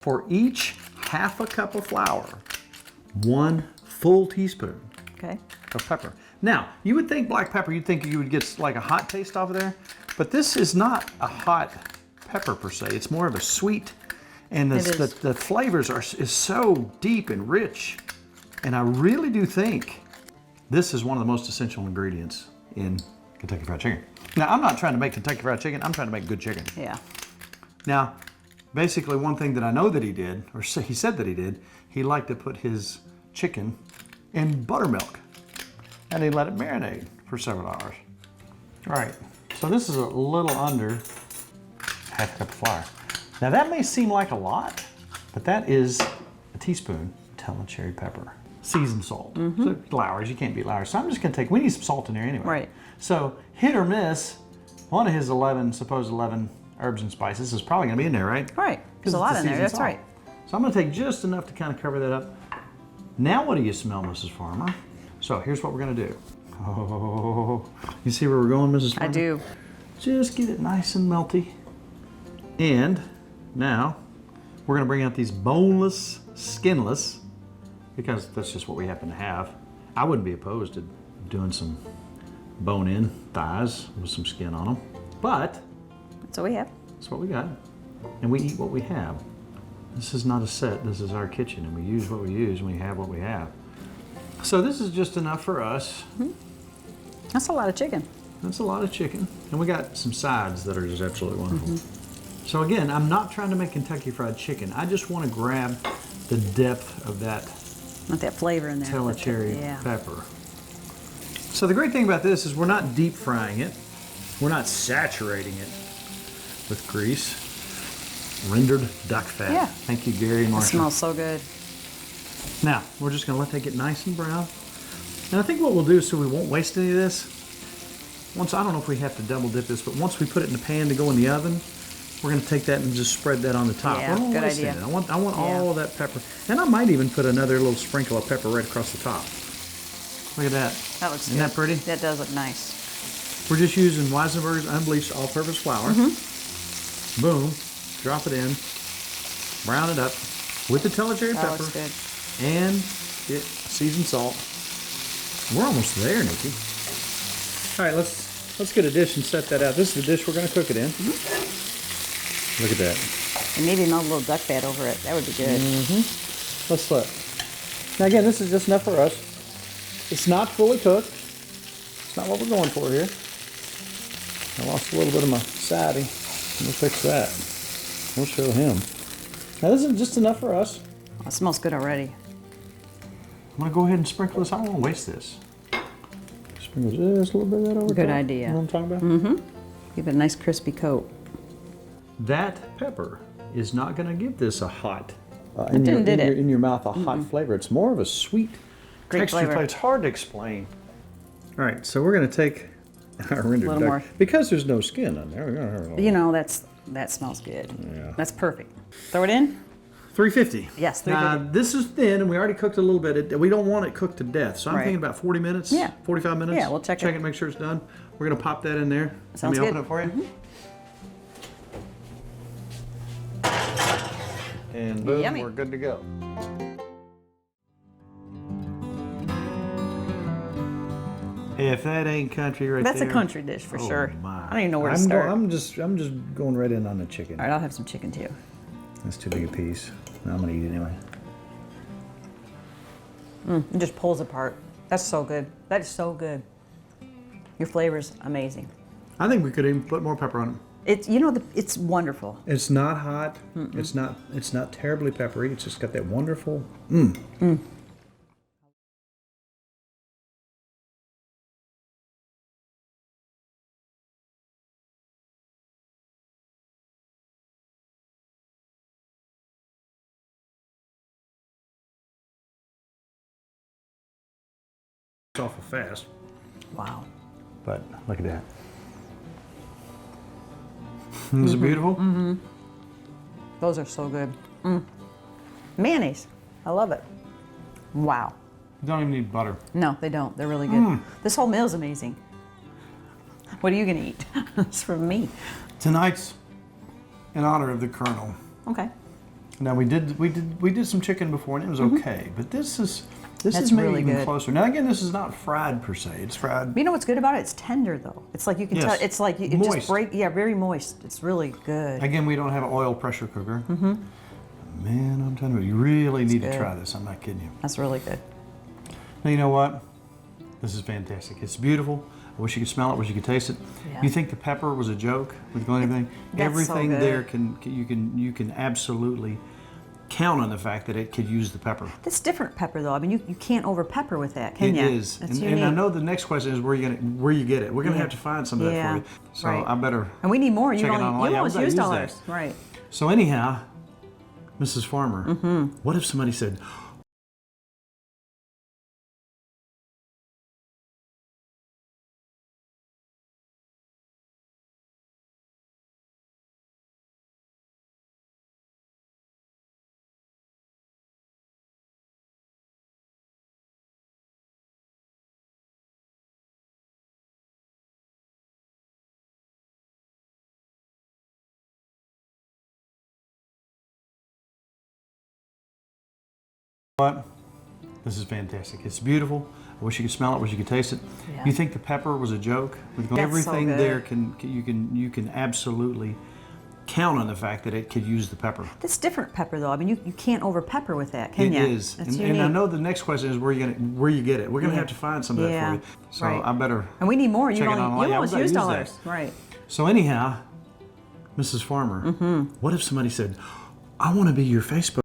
For each half a cup of flour, 1 full teaspoon of pepper. Now, you would think black pepper, you'd think you would get like a hot taste off of there, but this is not a hot pepper per se. It's more of a sweet, and the flavors is so deep and rich. And I really do think this is one of the most essential ingredients in Kentucky Fried Chicken. Now, I'm not trying to make Kentucky Fried Chicken, I'm trying to make good chicken. Yeah. Now, basically one thing that I know that he did, or he said that he did, he liked to put his chicken in buttermilk. And he let it marinate for several hours. All right, so this is a little under half a cup of flour. Now that may seem like a lot, but that is a teaspoon Tellicherry pepper. Seasoned salt. So Lowry's, you can't beat Lowry's. So I'm just gonna take, we need some salt in there anyway. Right. So hit or miss, one of his supposed 11 herbs and spices is probably gonna be in there, right? Right, there's a lot in there, that's right. So I'm gonna take just enough to kind of cover that up. Now what do you smell, Mrs. Farmer? So here's what we're gonna do. Oh, you see where we're going, Mrs. Farmer? I do. Just get it nice and melty. And now we're gonna bring out these boneless, skinless, because that's just what we happen to have. I wouldn't be opposed to doing some bone-in thighs with some skin on them, but That's what we have. that's what we got. And we eat what we have. This is not a set, this is our kitchen, and we use what we use, and we have what we have. So this is just enough for us. That's a lot of chicken. That's a lot of chicken. And we got some sides that are just absolutely wonderful. So again, I'm not trying to make Kentucky Fried Chicken. I just want to grab the depth of that Want that flavor in there. Tellicherry Yeah. pepper. So the great thing about this is we're not deep frying it. We're not saturating it with grease. Rendered duck fat. Yeah. Thank you, Gary and It Marcia. smells so good. Now, we're just gonna let that get nice and brown. And I think what we'll do, so we won't waste any of this, I don't know if we have to double dip this, but once we put it in the pan to go in the oven, we're gonna take that and just spread that on the top. Yeah, We don't good waste idea. it. I want all of that pepper. And I might even put another little sprinkle of pepper right across the top. Look at that. That looks Isn't good. that pretty? That does look nice. We're just using Weisenberg's unbleached all-purpose flour. Boom, drop it in, brown it up with the Tellicherry That pepper looks good. and seasoned salt. We're almost there, Nikki. All right, let's get a dish and set that out. This is the dish we're going to cook it in. Look at that. And maybe melt a little duck fat over it. That would be good. Let's look. Now again, this is just enough for us. It's not fully cooked. It's not what we're going for here. I lost a little bit of my sidey. We'll fix that. We'll show him. Now this is just enough for us. Oh, it smells good already. I'm gonna go ahead and sprinkle this. I don't want to waste this. Sprinkle just a little bit of that over top. Good idea. You know what I'm talking about? Give it a nice crispy coat. That pepper is not going to give this a hot, did it? in your mouth, a hot flavor. It's more of a sweet Great texture flavor. It's hard to explain. All right, so we're going to take our rendered Little duck. more. Because there's no skin on there. We're gonna have a little- You know, that smells good. Yeah. That's perfect. Throw it in. 350. Yes, Now, 350. this is thin, and we already cooked a little bit. We don't want it cooked to death, so I'm Right. thinking about 40 minutes, Yeah. 45 minutes. Yeah, we'll check it. Check it, make sure it's done. We're going to pop that in there. Sounds Let me open good. it for you. And boom, Yummy. we're good to go. If that ain't country right That's there. a country dish for oh sure. My. I don't even know where to I'm start. I'm just going right in on the chicken. All right, I'll have some chicken too. That's too big a piece. I'm gonna eat it anyway. It just pulls apart. That's so good. That is so good. Your flavor's amazing. I think we could even put more pepper on it. It's it's wonderful. It's not hot. It's not terribly peppery. It's just got that wonderful. It's awful fast, Wow. but look at that. Is it beautiful? Those are so good. Mayonnaise. I love it. Wow. You don't even need butter. No, they don't. They're really good. This whole meal is amazing. What are you going to eat? It's from me. Tonight's in honor of the Colonel. Okay. Now we did some chicken before and it was okay, but this is maybe really even good. closer. Now again, this is not fried per se. It's fried. But you know what's good about it? It's tender though. It's like you can tell. It's like it moist. just break. Yeah, very moist. It's really good. Again, we don't have an oil pressure cooker. Man, I'm telling you really need to good. try this. I'm not kidding you. That's really good. Now you know what? This is fantastic. It's beautiful. I wish you could smell it. Wish you could taste it. Yeah. You think the pepper was a joke with going everything? That's Everything so good. there you can absolutely count on the fact that it could use the pepper. That's different pepper though. I mean, you can't over pepper with that, can you? It is. That's And I know the next question is where you get it. We're gonna have to find some of that for you. So right. I better. And we need more. check You it online. almost Yeah, we used gotta all use ours. that. Right. So anyhow, Mrs. Farmer, what if somebody said, what? This is fantastic. It's beautiful. I wish you could smell it. Wish you could taste it. Yeah. You think the pepper was a joke? With That's so everything good. there you can absolutely count on the fact that it could use the pepper. That's different pepper though. I mean, you can't over pepper with that, can you? It is. That's And I know the next question is where you get it. We're gonna have to find some of that for you. So right. I better. And we need more. check it online. You Yeah, we almost gotta used use all that. ours. Right. So anyhow, Mrs. Farmer, what if somebody said, I want to be your Facebook